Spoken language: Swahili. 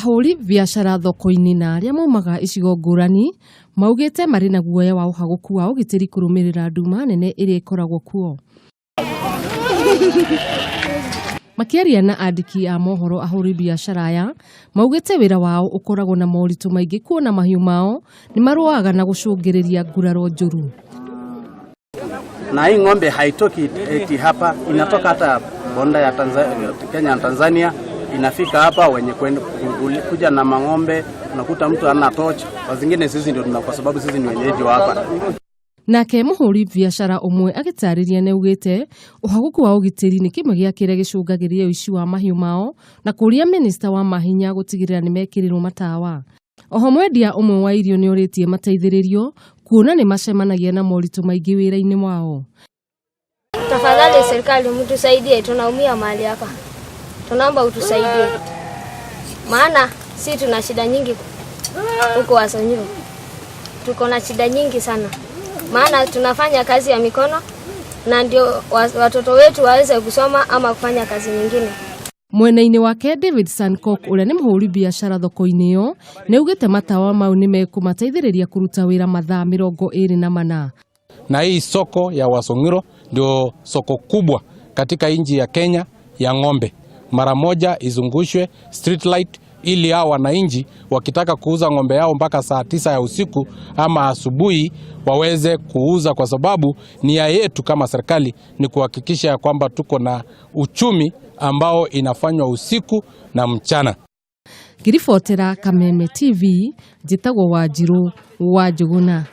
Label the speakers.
Speaker 1: Ahuri biacara thoko-ini na aria maumaga icigo ngurani maugite mari na guoya wa uhaguku wa ugitiri kurumirira nduma nene iria ikoragwo kuo. Makiaria na andiki a mohoro ahuri biacara aya maugite wira wao ukoragwo na moritu maingi kuona mahiu mao ni maruaga na gucungiriria nguraro njuru.
Speaker 2: Na hii ng'ombe haitoki eti hapa, inatoka hata bonda ya Tanzania, Kenya na Tanzania, inafika hapa. Wenye kuja na mang'ombe unakuta mtu ana torch, kwa zingine sisi ndio kwa sababu sisi ni wenyeji wa hapa.
Speaker 1: Nake muhuri biacara umwe agitariria neugite uhaguku wa ugitiri ni kimwe gia kire gicungagiria uici wa mahiu mao na kuria minister wa mahinya gutigirira ni mekirirwo matawa. Oho mwendia umwe wa irio ni uritie mateithiririo kuona ni macemanagia na moritu maingi wira-ini wao.
Speaker 3: Tafadhali serikali mtusaidie, tunaumia mahali hapa. Tunaomba utusaidie. Maana sisi tuna shida nyingi huko Ewaso Ngiro. Tuko na shida nyingi sana. Maana tunafanya kazi ya mikono na ndio watoto wetu waweze kusoma ama kufanya kazi nyingine.
Speaker 1: Mwena-ini wake David Sankok uria ni muhuri biacara thoko-ini yo neugite matawa mau ni mekumateithiriria kuruta wira mathaa 24.
Speaker 4: Na hii soko ya Ewaso Ngiro ndio soko kubwa katika nchi ya Kenya ya ng'ombe. Mara moja izungushwe street light ili hao wananchi wakitaka kuuza ng'ombe yao mpaka saa 9 ya usiku ama asubuhi waweze kuuza, kwa sababu nia yetu kama serikali ni kuhakikisha kwamba tuko na uchumi ambao inafanywa usiku na mchana.
Speaker 1: Ngiribotera Kameme TV, njitagwo Wanjiru wa Njuguna.